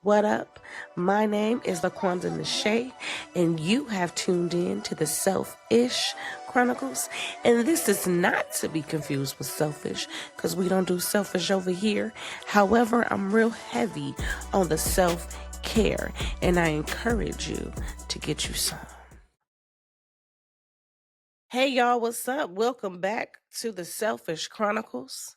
What up? My name is LaQuanda Nashay, and you have tuned in to the Selfish Chronicles. And this is not to be confused with selfish, because we don't do selfish over here. However, I'm real heavy on the self-care, and I encourage you to get you some. Hey y'all, what's up? Welcome back to the Selfish Chronicles.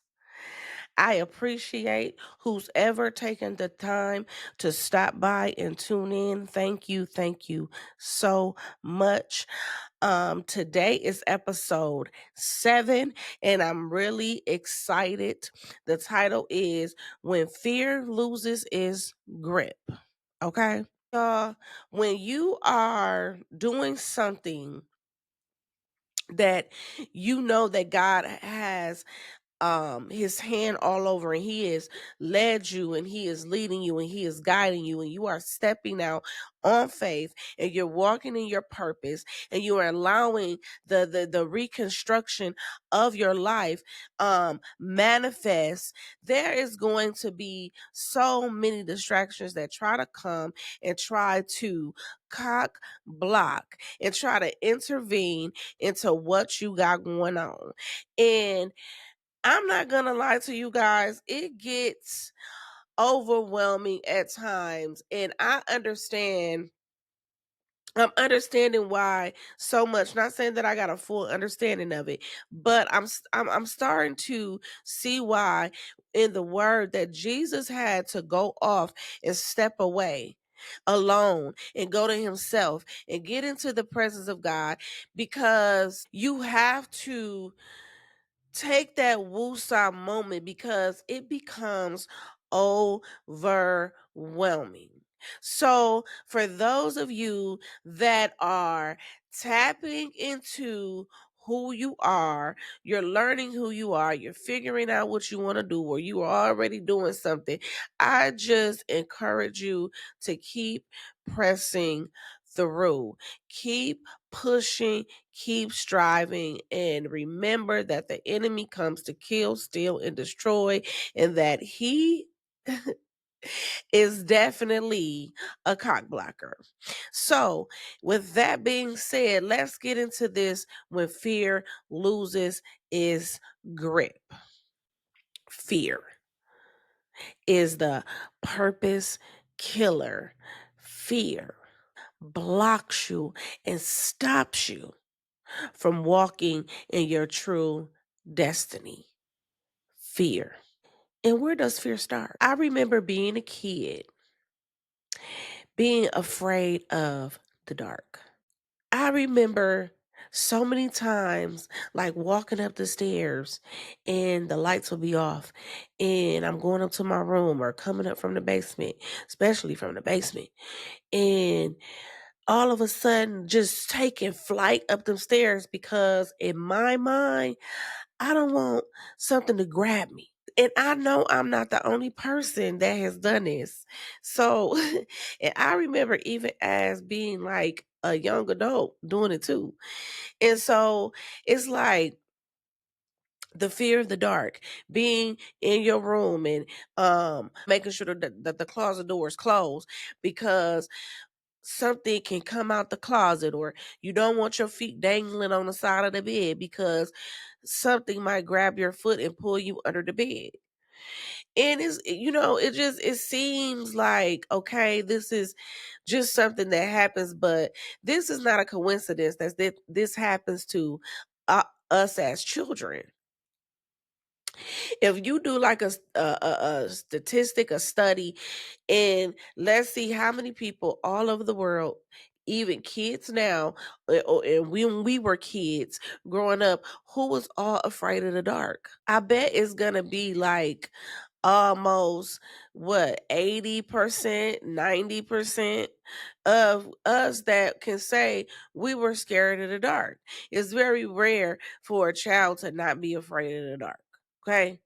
I appreciate who's ever taken the time to stop by and tune in. Thank you so much. Today is episode 7, and I'm really excited. The title is When Fear Loses Its Grip. Okay? When you are doing something that you know that God has his hand all over, and he has led you, and he is leading you, and he is guiding you, and you are stepping out on faith, and you're walking in your purpose, and you are allowing the reconstruction of your life manifest. There is going to be so many distractions that try to come and try to cock block and try to intervene into what you got going on. And I'm not gonna lie to you guys, it gets overwhelming at times, and I'm understanding why so much. Not saying that I got a full understanding of it, but I'm starting to see why in the word that Jesus had to go off and step away alone and go to himself and get into the presence of God, because you have to take that woosah moment, because it becomes overwhelming. So, for those of you that are tapping into who you are, you're learning who you are, you're figuring out what you want to do, or you are already doing something, I just encourage you to keep pressing through. Keep pushing, keep striving, and remember that the enemy comes to kill, steal, and destroy, and that he is definitely a cock blocker. So, with that being said, let's get into this. When fear loses its grip. Fear is the purpose killer. Fear blocks you and stops you from walking in your true destiny. Fear. And where does fear start? I remember being a kid, being afraid of the dark. I remember so many times, like walking up the stairs and the lights will be off, and I'm going up to my room or coming up from the basement, especially from the basement, and all of a sudden just taking flight up them stairs, because in my mind, I don't want something to grab me. And I know I'm not the only person that has done this. So, and I remember even as being like a young adult doing it too. And so it's like the fear of the dark, being in your room and making sure that the closet door is closed, because something can come out the closet, or you don't want your feet dangling on the side of the bed because something might grab your foot and pull you under the bed. And it seems like, okay, this is just something that happens, but this is not a coincidence that this happens to us as children. If you do like a statistic, a study, and let's see how many people all over the world, even kids now, and when we were kids growing up, who was all afraid of the dark. I bet it's gonna be like almost, what, 80%, 90% of us that can say we were scared of the dark. It's very rare for a child to not be afraid of the dark. Okay.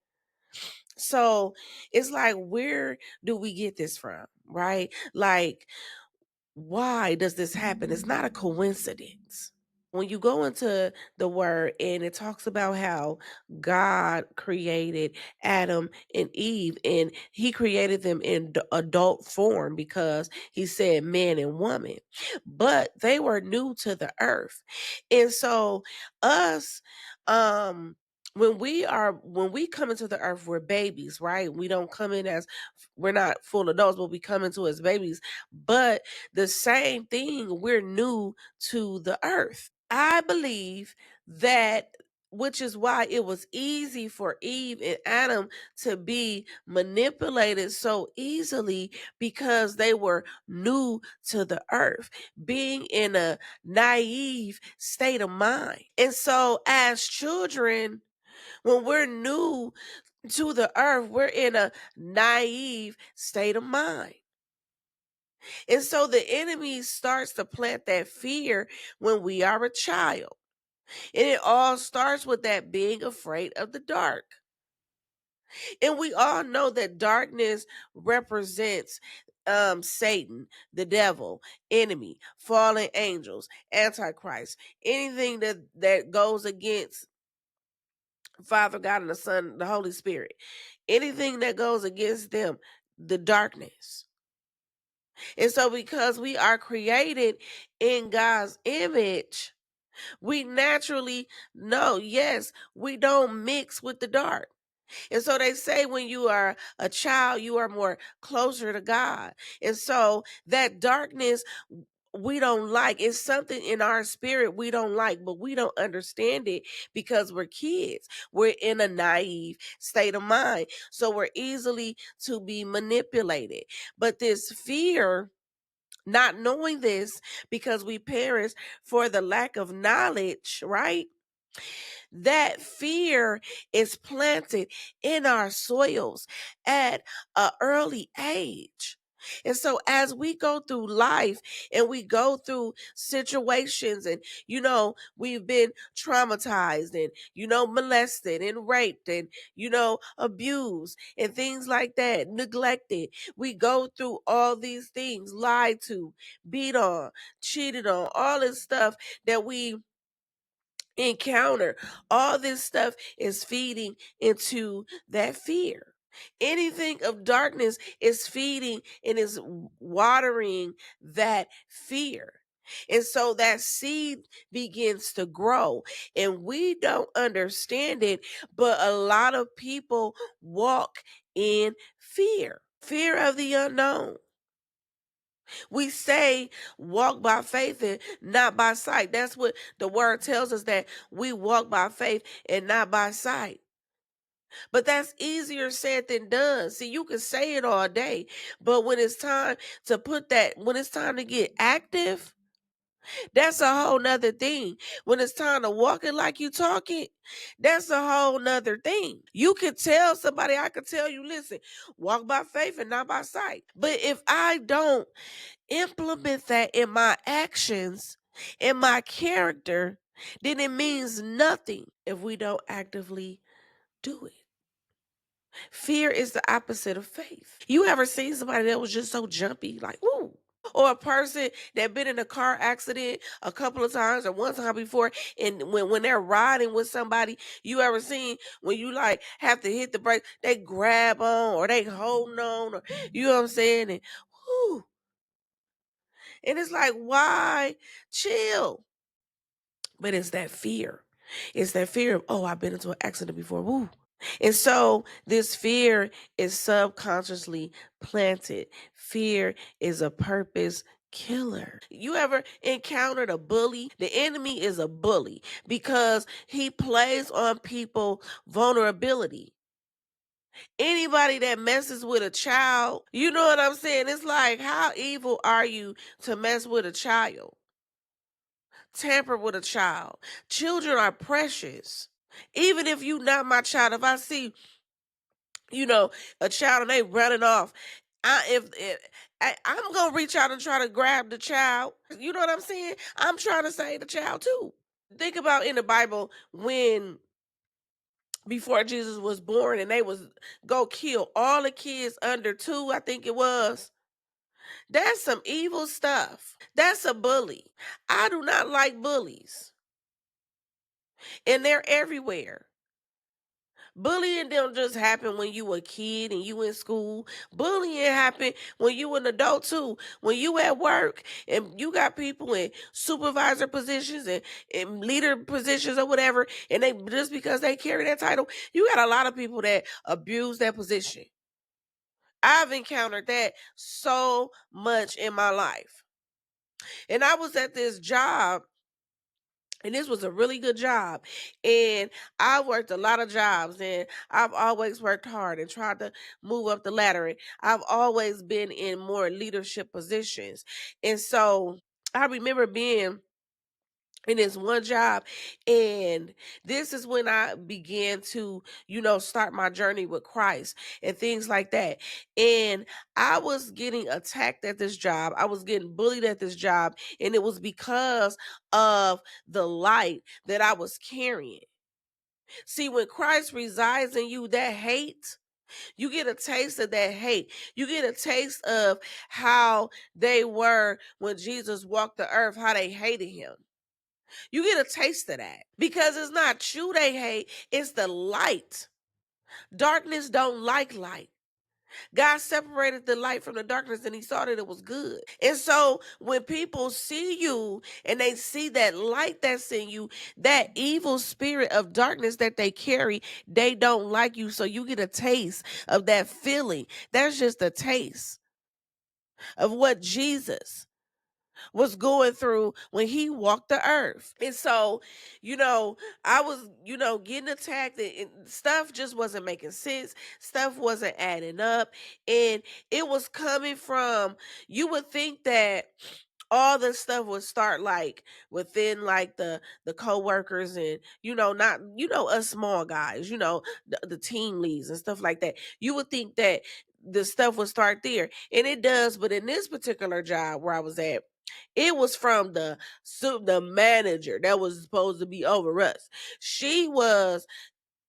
So it's like, where do we get this from? Right? Like, why does this happen? It's not a coincidence. When you go into the word and it talks about how God created Adam and Eve, and he created them in adult form because he said man and woman, but they were new to the earth. And so us, um when we come into the earth, we're babies, right? We don't come in as, we're not full adults, but we come into as babies. But the same thing, we're new to the earth. I believe that, which is why it was easy for Eve and Adam to be manipulated so easily, because they were new to the earth, being in a naive state of mind. And so, as children, when we're new to the earth, we're in a naive state of mind. And so the enemy starts to plant that fear when we are a child. And it all starts with that being afraid of the dark. And we all know that darkness represents Satan, the devil, enemy, fallen angels, antichrist, anything that goes against Father God and the Son, the Holy Spirit, anything that goes against them, the darkness. And so because we are created in God's image, we naturally know, yes, we don't mix with the dark. And so they say when you are a child, you are more closer to God. And so that darkness we don't like. It's something in our spirit we don't like, but we don't understand it because we're kids. We're in a naive state of mind. So we're easily to be manipulated. But this fear, not knowing this, because we perish for the lack of knowledge, right? That fear is planted in our soils at an early age. And so as we go through life and we go through situations, and we've been traumatized and molested and raped and abused and things like that, neglected. We go through all these things, lied to, beat on, cheated on, all this stuff that we encounter. All this stuff is feeding into that fear. Anything of darkness is feeding and is watering that fear. And so that seed begins to grow, and we don't understand it, but a lot of people walk in fear of the unknown. We say walk by faith and not by sight. That's what the word tells us, that we walk by faith and not by sight. But that's easier said than done. See, you can say it all day, but when it's time to when it's time to get active, that's a whole nother thing. When it's time to walk it like you talk it, that's a whole nother thing. You could tell somebody, I could tell you, listen, walk by faith and not by sight. But if I don't implement that in my actions, in my character, then it means nothing if we don't actively do it. Fear is the opposite of faith. You ever seen somebody that was just so jumpy, like, ooh? Or a person that been in a car accident a couple of times or one time before, and when they're riding with somebody, you ever seen when you like have to hit the brake, they grab on or they holding on, or you know what I'm saying? And whoo. And it's like, why? Chill. But it's that fear. It's that fear of, oh, I've been into an accident before. Woo. And so this fear is subconsciously planted. Fear is a purpose killer. You ever encountered a bully? The enemy is a bully because he plays on people's vulnerability. Anybody that messes with a child, you know what I'm saying? It's like, how evil are you to mess with a child? Tamper with a child. Children are precious. Even if you not my child, if I see, a child and they running off, I'm gonna reach out and try to grab the child. You know what I'm saying? I'm trying to save the child too. Think about in the Bible when before Jesus was born and they was go kill all the kids under 2, I think it was. That's some evil stuff. That's a bully. I do not like bullies. and they're everywhere. Bullying don't just happen when you a kid and you in school. Bullying happen when you an adult too. When you at work and you got people in supervisor positions and leader positions or whatever, and they just because they carry that title, you got a lot of people that abuse that position. I've encountered that so much in my life. And I was at this job, and this was a really good job. And I worked a lot of jobs, and I've always worked hard and tried to move up the ladder. And I've always been in more leadership positions. And so I remember being in this one job, and this is when I began to, start my journey with Christ and things like that. And I was getting attacked at this job, I was getting bullied at this job, and it was because of the light that I was carrying. See, when Christ resides in you, that hate, you get a taste of that hate. You get a taste of how they were when Jesus walked the earth, how they hated him. You get a taste of that because it's not you they hate, it's the light. Darkness don't like light. God separated the light from the darkness and he saw that it was good. And so when people see you and they see that light that's in you, that evil spirit of darkness that they carry, they don't like you. So you get a taste of that feeling. That's just a taste of what Jesus was going through when he walked the earth. And so, I was, getting attacked, and stuff just wasn't making sense. Stuff wasn't adding up. And it was coming from, you would think that all this stuff would start like within like the co-workers and not us small guys, the team leads and stuff like that. You would think that the stuff would start there, and it does. But in this particular job where I was at, it was from the manager that was supposed to be over us. She was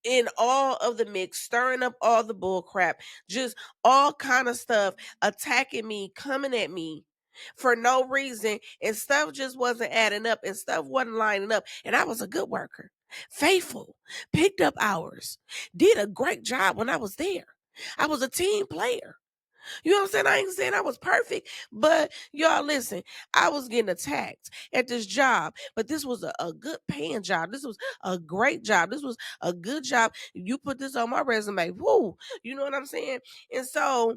in all of the mix, stirring up all the bull crap, just all kind of stuff, attacking me, coming at me for no reason, and stuff just wasn't adding up, and stuff wasn't lining up. And I was a good worker, faithful, picked up hours, did a great job when I was there. I was a team player. You know what I'm saying? I ain't saying I was perfect, but y'all listen, I was getting attacked at this job, but this was a good paying job. This was a great job. This was a good job. You put this on my resume. Woo! You know what I'm saying? And so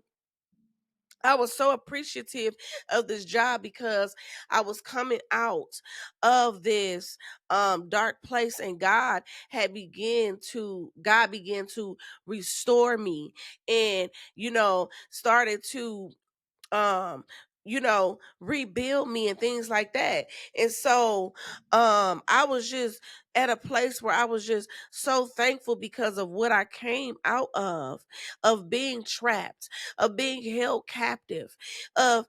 I was so appreciative of this job because I was coming out of this dark place, and God began to restore me, and started to rebuild me and things like that. And so I was just at a place where I was just so thankful because of what I came out of being trapped, of being held captive, of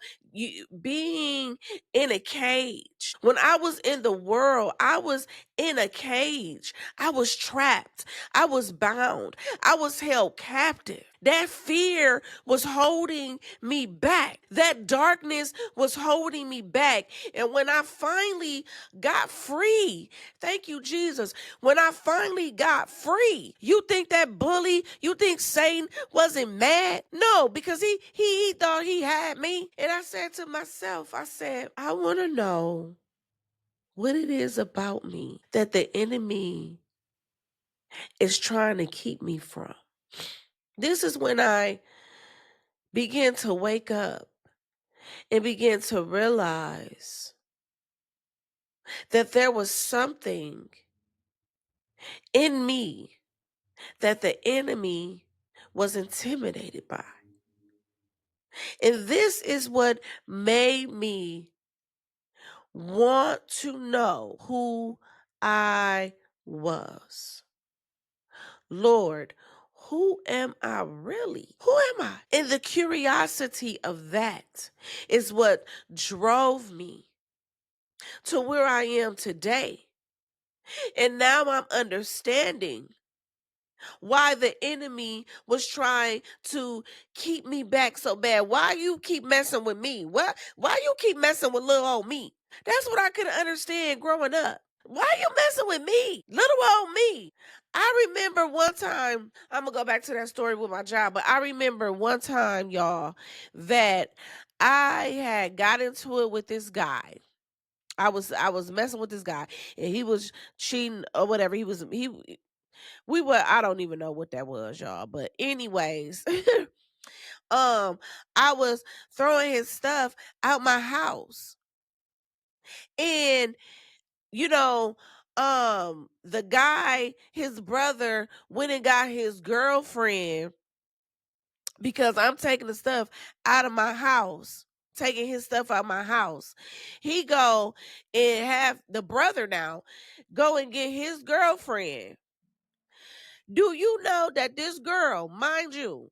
being in a cage. When I was in the world, I was in a cage. I was trapped. I was bound. I was held captive. That fear was holding me back. That darkness was holding me back. And when I finally got free, thank you, Jesus. When I finally got free, you think that bully, you think Satan wasn't mad? No, because he thought he had me. And I said to myself, I want to know what it is about me that the enemy is trying to keep me from. This is when I began to wake up and began to realize that there was something in me that the enemy was intimidated by. And this is what made me want to know who I was. Lord, who am I really? Who am I? And the curiosity of that is what drove me to where I am today. And now I'm understanding why the enemy was trying to keep me back so bad. Why you keep messing with me? Why you keep messing with little old me? That's what I couldn't understand growing up. Why are you messing with me? Little old me. I remember one time, I'm gonna go back to that story with my job, but I remember one time, y'all, that I had got into it with this guy. I was messing with this guy and he was cheating or whatever. He we were I don't even know what that was, y'all. But anyways, I was throwing his stuff out my house. And you know, the guy, his brother went and got his girlfriend because I'm taking the stuff out of my house, taking his stuff out of my house. He go and have the brother now go and get his girlfriend. Do you know that this girl, mind you,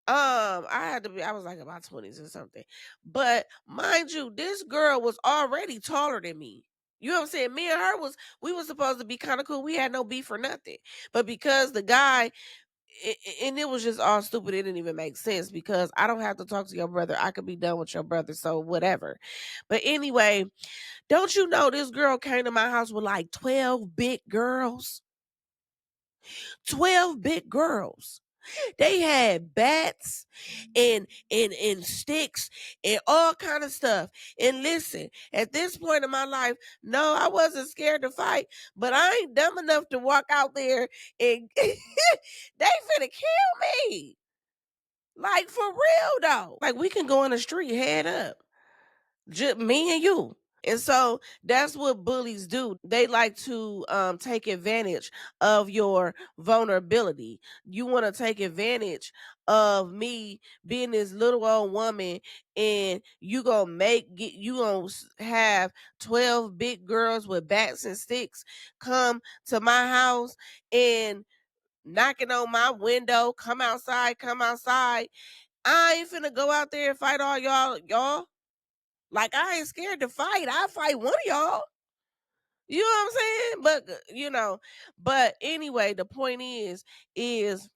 I was like about 20s or something. But mind you, this girl was already taller than me. You know what I'm saying? Me and her we were supposed to be kind of cool. We had no beef or nothing. But because the guy and it was just all stupid, it didn't even make sense because I don't have to talk to your brother. I could be done with your brother, so whatever. But anyway, don't you know this girl came to my house with like 12 big girls? 12 big girls. They had bats and sticks and all kind of stuff. And listen, at this point in my life, no, I wasn't scared to fight, but I ain't dumb enough to walk out there and they finna kill me. Like for real though. Like we can go in the street head up. Just me and you. And so that's what bullies do. They like to take advantage of your vulnerability. You want to take advantage of me being this little old woman, and you gonna have 12 big girls with bats and sticks come to my house and knocking on my window. Come outside. I ain't finna go out there and fight all y'all. Like I ain't scared to fight. I'll fight one of y'all. You know what I'm saying? But anyway, the point is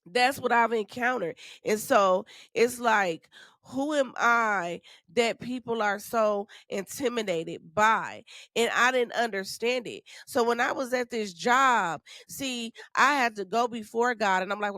that's what I've encountered. And so it's like, who am I that people are so intimidated by? And I didn't understand it. So when I was at this job, see, I had to go before God and I'm like,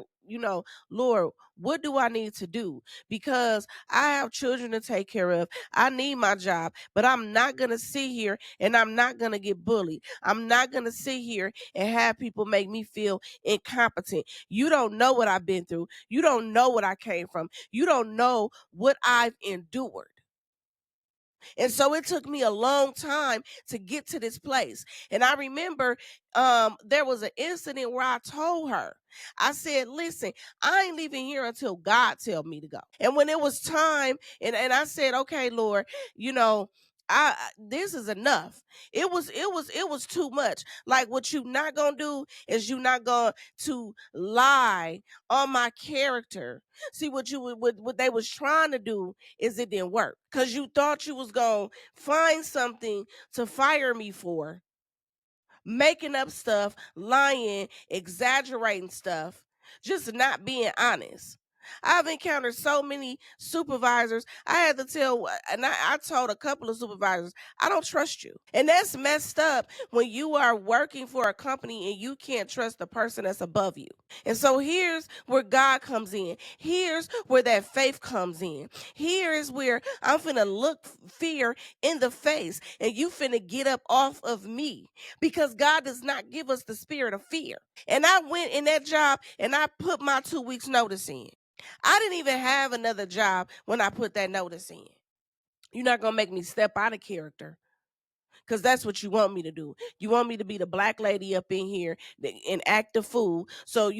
Lord, what do I need to do? Because I have children to take care of. I need my job, but I'm not going to sit here and I'm not going to get bullied. I'm not going to sit here and have people make me feel incompetent. You don't know what I've been through. You don't know what I came from. You don't know what I've endured. And so it took me a long time to get to this place. And I remember there was an incident where I told her, I said, listen, I ain't leaving here until God tell me to go. And when it was time, and I said, okay, Lord, you know, this is enough. It was too much. Like what you not gonna do is you not going to lie on my character. See what they was trying to do is it didn't work because you thought you was gonna find something to fire me for, making up stuff, lying, exaggerating stuff, just not being honest. I've encountered so many supervisors. I had to tell, and I told a couple of supervisors, I don't trust you. And that's messed up when you are working for a company and you can't trust the person that's above you. And so here's where God comes in. Here's where that faith comes in. Here is where I'm finna look fear in the face and you finna get up off of me because God does not give us the spirit of fear. And I went in that job and I put my 2 weeks notice in. I didn't even have another job when I put that notice in. You're not going to make me step out of character because that's what you want me to do. You want me to be the black lady up in here and act a fool so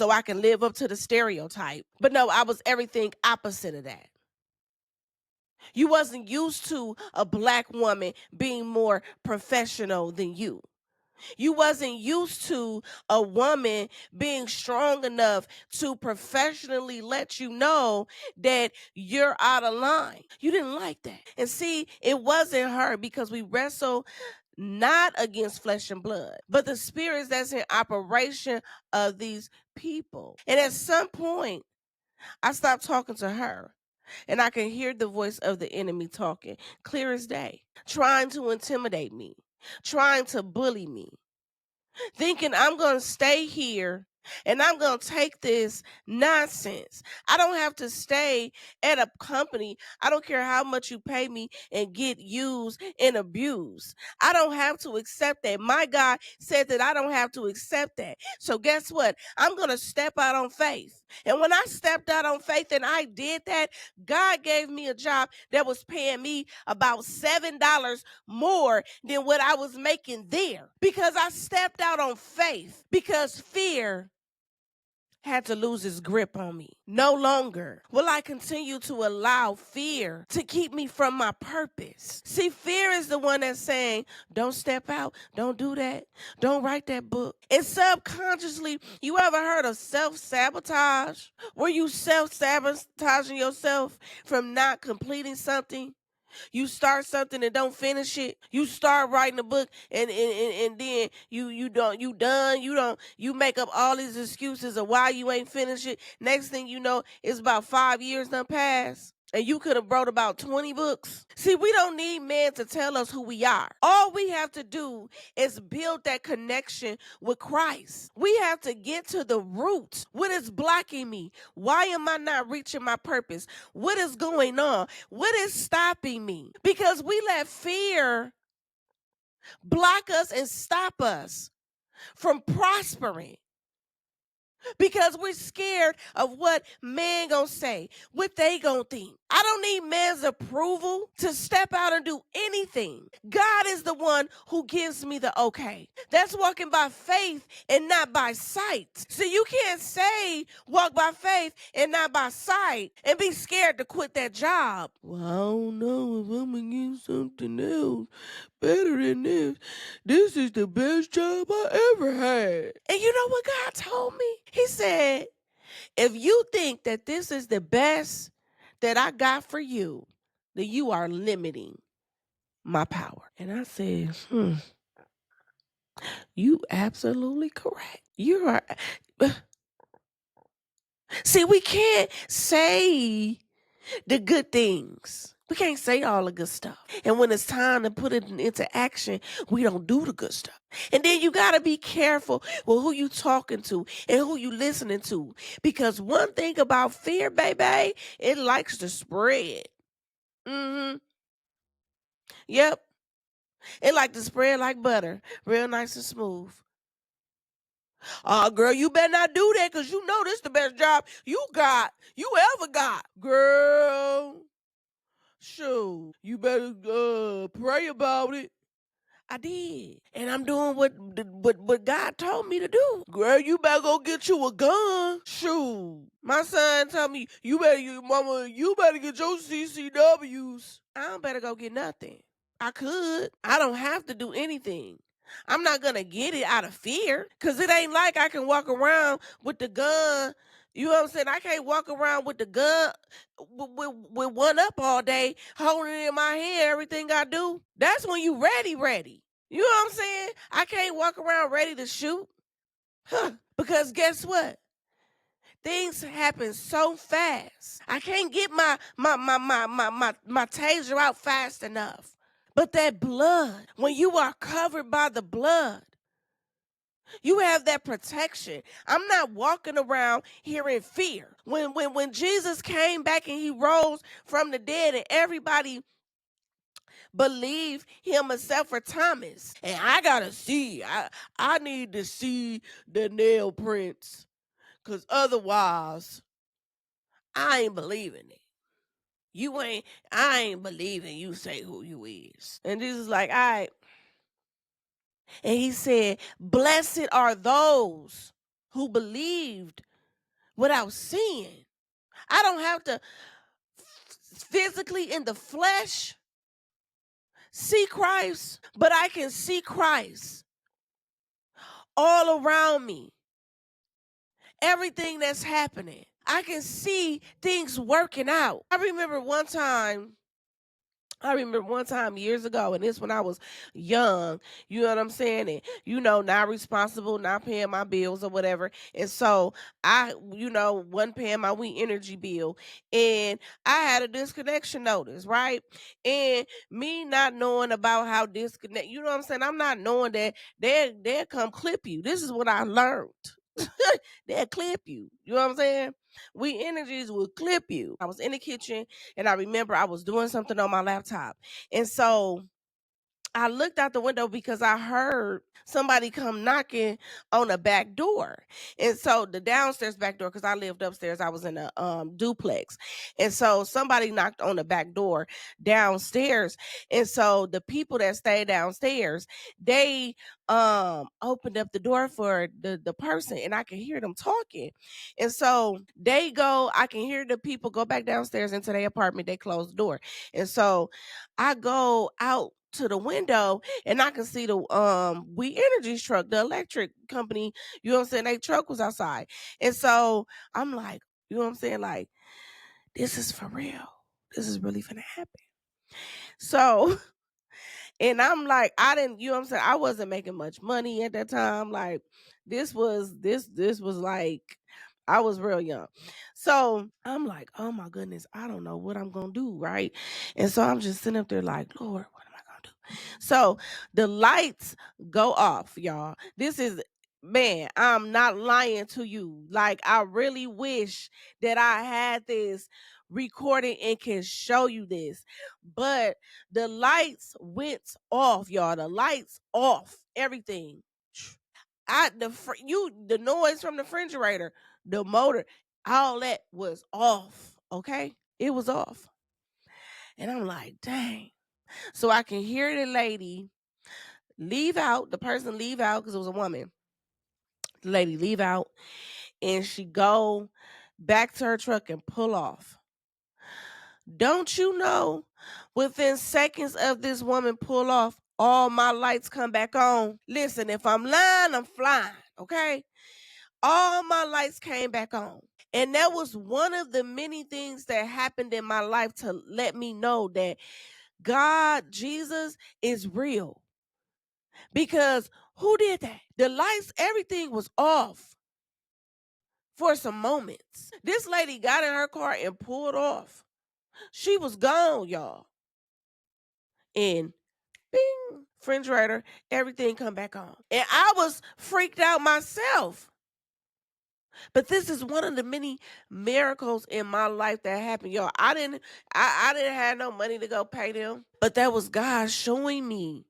I can live up to the stereotype. But no, I was everything opposite of that. You wasn't used to a black woman being more professional than you. You wasn't used to a woman being strong enough to professionally let you know that you're out of line. You didn't like that. And see, it wasn't her because we wrestle not against flesh and blood, but the spirits that's in operation of these people. And at some point, I stopped talking to her. And I can hear the voice of the enemy talking clear as day, trying to intimidate me. trying to bully me, thinking I'm going to stay here and I'm going to take this nonsense. I don't have to stay at a company. I don't care how much you pay me and get used and abused. I don't have to accept that. My God said that I don't have to accept that. So guess what? I'm going to step out on faith. And when I stepped out on faith and I did that, God gave me a job that was paying me about $7 more than what I was making there because I stepped out on faith, because fear had to lose its grip on me. No longer will I continue to allow fear to keep me from my purpose. See, fear is the one that's saying, don't step out, don't do that, don't write that book. And subconsciously, you ever heard of self-sabotage? Were you self-sabotaging yourself from not completing something? You start something and don't finish it. You start writing a book and then you make up all these excuses of why you ain't finished it. Next thing you know, it's about 5 years done passed. And you could have wrote about 20 books. See, we don't need men to tell us who we are. All we have to do is build that connection with Christ. We have to get to the root. What is blocking me? Why am I not reaching my purpose? What is going on? What is stopping me? Because we let fear block us and stop us from prospering. Because we're scared of what man gonna say, what they gonna think. I don't need man's approval to step out and do anything. God is the one who gives me the okay. That's walking by faith and not by sight. So you can't say walk by faith and not by sight and be scared to quit that job. Well, I don't know if I'm gonna get something else better than this. This is the best job I ever had. And you know what God told me? He said, if you think that this is the best that I got for you, then you are limiting my power. And I said, you absolutely correct. You are. See, we can't say the good things. We can't say all the good stuff. And when it's time to put it into action, we don't do the good stuff. And then you got to be careful with who you talking to and who you listening to. Because one thing about fear, baby, it likes to spread. Yep. It like to spread like butter. Real nice and smooth. Girl, you better not do that because you know this the best job you ever got. Girl. Sure, you better pray about it. I did. And I'm doing what God told me to do. Girl, you better go get you a gun. Shoot. My son told me, you better get your CCWs. I don't better go get nothing. I could. I don't have to do anything. I'm not going to get it out of fear. Because it ain't like I can walk around with the gun. You know what I'm saying? I can't walk around with the gun with one up all day, holding it in my hand, everything I do. That's when you ready. You know what I'm saying? I can't walk around ready to shoot. Because guess what? Things happen so fast. I can't get my taser out fast enough. But that blood, when you are covered by the blood, you have that protection. I'm not walking around here in fear. When Jesus came back and he rose from the dead and everybody believed him except for Thomas. And I gotta see. I need to see the nail prints. Cause otherwise, I ain't believing it. I ain't believing you say who you is. And Jesus is like, all right. And he said, blessed are those who believed without seeing. I don't have to physically in the flesh see Christ, but I can see Christ all around me. Everything that's happening. I can see things working out. I remember one time I remember one time years ago, and this when I was young, you know what I'm saying? And, not responsible, not paying my bills or whatever. And so I, wasn't paying my We Energy bill. And I had a disconnection notice, right? And me not knowing about how disconnect, you know what I'm saying? I'm not knowing that they'll come clip you. This is what I learned. They'll clip you. You know what I'm saying? We Energies will clip you. I was in the kitchen and I remember I was doing something on my laptop. And so I looked out the window because I heard somebody come knocking on the back door. And so the downstairs back door, because I lived upstairs, I was in a duplex. And so somebody knocked on the back door downstairs. And so the people that stayed downstairs, they opened up the door for the person, and I could hear them talking. And so they go, I can hear the people go back downstairs into their apartment, they close the door. And so I go out to the window and I can see the We Energies truck, the electric company, you know what I'm saying? Their truck was outside. And so I'm like, you know what I'm saying? Like, this is for real. This is really gonna happen. So and I'm like, I didn't, you know what I'm saying? I wasn't making much money at that time. Like this was like I was real young. So I'm like, oh my goodness, I don't know what I'm gonna do, right? And so I'm just sitting up there like, Lord, what am I gonna do? So the lights go off, y'all. This is man, I'm not lying to you. Like, I really wish that I had this recording and can show you this. But the lights went off, y'all. The lights off. Everything. The noise from the refrigerator, the motor, all that was off. Okay, it was off, and I'm like, dang. So I can hear the lady leave out. The person leave out because it was a woman. The lady leave out, and she go back to her truck and pull off. Don't you know? Within seconds of this woman pull off, all my lights come back on. Listen, if I'm lying, I'm flying. Okay. All my lights came back on. And that was one of the many things that happened in my life to let me know that God, Jesus is real. Because who did that? The lights, everything was off for some moments. This lady got in her car and pulled off. She was gone, y'all. And bing, refrigerator, everything come back on. And I was freaked out myself. But this is one of the many miracles in my life that happened. Y'all, I didn't have no money to go pay them. But that was God showing me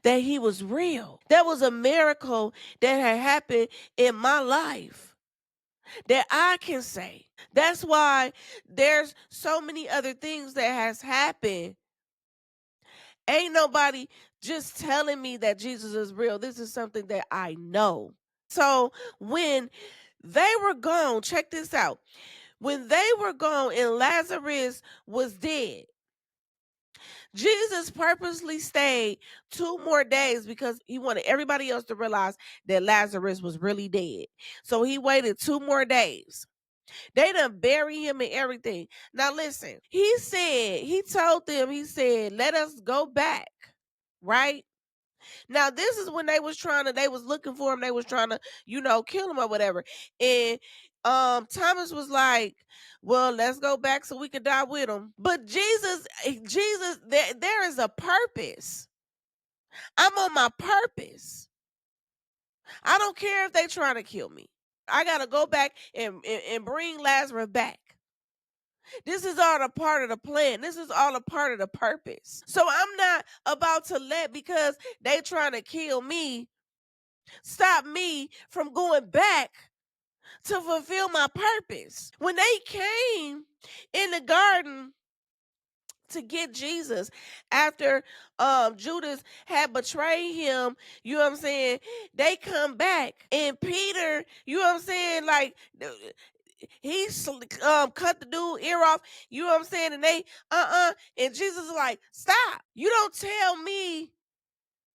that he was real. That was a miracle that had happened in my life that I can say. That's why there's so many other things that has happened. Ain't nobody just telling me that Jesus is real. This is something that I know. So when they were gone, check this out. When they were gone and Lazarus was dead, Jesus purposely stayed 2 more days because he wanted everybody else to realize that Lazarus was really dead. So he waited 2 more days. They done bury him and everything. Now listen, he told them, he said, let us go back, right? Now this is when they was looking for him, they was trying to, kill him or whatever. And Thomas was like, well, let's go back so we could die with him. But Jesus, there is a purpose. I'm on my purpose. I don't care if they trying to kill me. I gotta go back and bring Lazarus back. This is all a part of the plan. This is all a part of the purpose. So I'm not about to let, because they trying to kill me, stop me from going back to fulfill my purpose. When they came in the garden to get Jesus after Judas had betrayed him, you know what I'm saying? They come back and Peter, you know what I'm saying? Like he cut the dude ear off, you know what I'm saying? And they and Jesus is like, stop. You don't tell me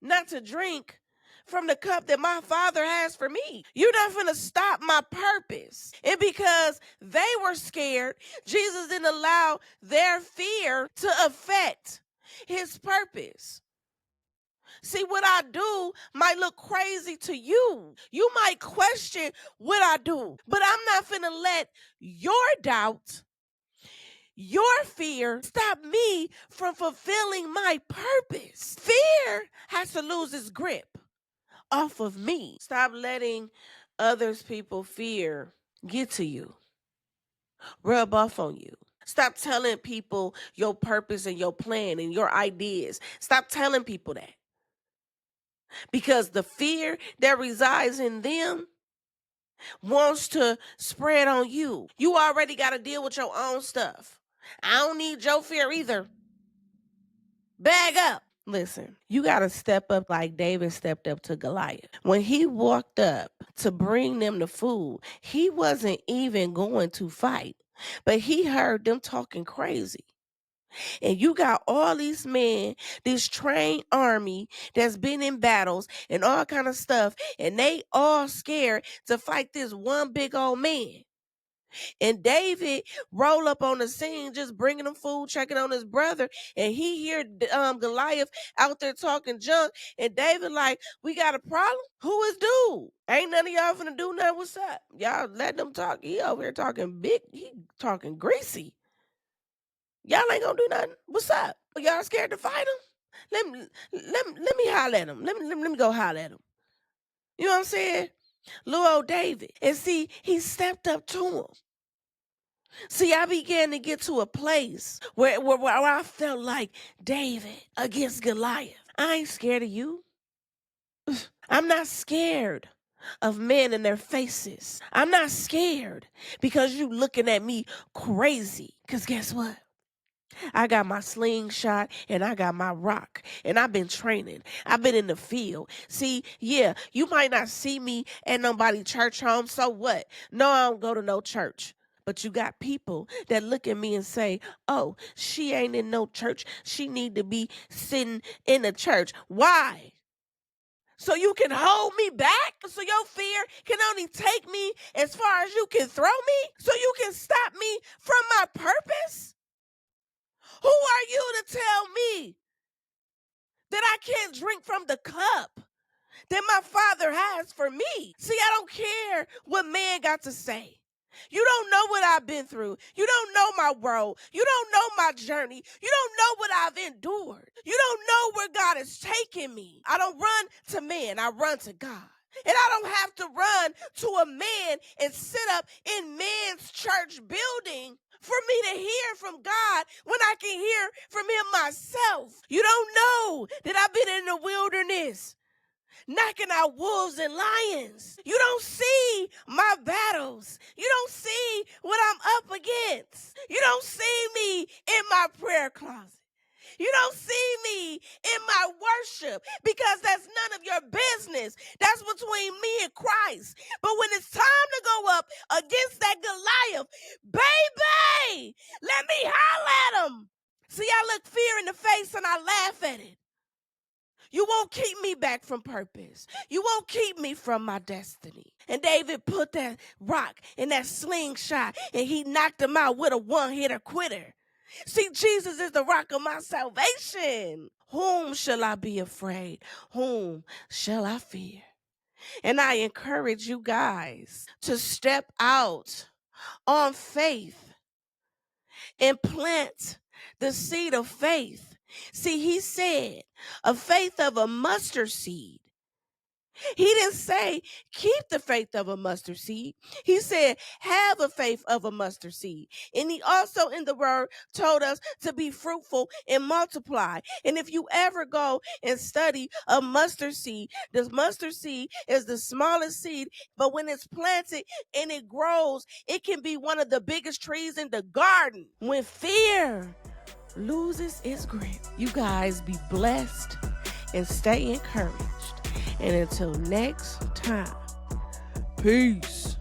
not to drink from the cup that my Father has for me. You're not finna stop my purpose. And because they were scared, Jesus didn't allow their fear to affect his purpose. See, what I do might look crazy to you. You might question what I do, but I'm not finna let your doubt, your fear stop me from fulfilling my purpose. Fear has to lose its grip off of me. Stop letting others people's fear get to you, rub off on you. Stop telling people your purpose and your plan and your ideas. Stop telling people that. Because the fear that resides in them wants to spread on you. You already got to deal with your own stuff. I don't need your fear either. Bag up. Listen, you got to step up like David stepped up to Goliath. When he walked up to bring them the food, he wasn't even going to fight, but he heard them talking crazy. And you got all these men, this trained army that's been in battles and all kind of stuff, and they all scared to fight this one big old man. And David roll up on the scene, just bringing them food, checking on his brother, and he hear Goliath out there talking junk, and David like, we got a problem? Who is dude? Ain't none of y'all finna do nothing. What's up? Y'all let them talk. He over here talking big. He talking greasy. Y'all ain't gonna do nothing. What's up? Y'all scared to fight him? Let me holler at him. Let me go holler at him. You know what I'm saying? Little old David. And see, he stepped up to him. See, I began to get to a place where I felt like David against Goliath. I ain't scared of you. I'm not scared of men and their faces. I'm not scared because you looking at me crazy. Because guess what? I got my slingshot and I got my rock, and I've been training. I've been in the field. See, yeah, you might not see me at nobody church home. So what? No, I don't go to no church. But you got people that look at me and say, oh, she ain't in no church. She need to be sitting in the church. Why? So you can hold me back? So your fear can only take me as far as you can throw me? So you can stop me from my purpose? Who are you to tell me that I can't drink from the cup that my Father has for me? See, I don't care what man got to say. You don't know what I've been through. You don't know my road. You don't know my journey. You don't know what I've endured. You don't know where God has taken me. I don't run to man. I run to God. And I don't have to run to a man and sit up in man's church building for me to hear from God when I can hear from him myself. You don't know that I've been in the wilderness knocking out wolves and lions. You don't see my battles. You don't see what I'm up against. You don't see me in my prayer closet. You don't see me in my worship because that's none of your business. That's between me and Christ. But when it's time to go up against that Goliath, baby, let me holler at him. See, I look fear in the face and I laugh at it. You won't keep me back from purpose. You won't keep me from my destiny. And David put that rock in that slingshot and he knocked him out with a one-hitter quitter. See, Jesus is the rock of my salvation. Whom shall I be afraid? Whom shall I fear? And I encourage you guys to step out on faith and plant the seed of faith. See, he said a faith of a mustard seed. He didn't say keep the faith of a mustard seed. He said have a faith of a mustard seed. And he also in the word told us to be fruitful and multiply. And if you ever go and study a mustard seed, this mustard seed is the smallest seed, but when it's planted and it grows, it can be one of the biggest trees in the garden. When fear loses its grip, you guys be blessed and stay encouraged. And until next time, peace.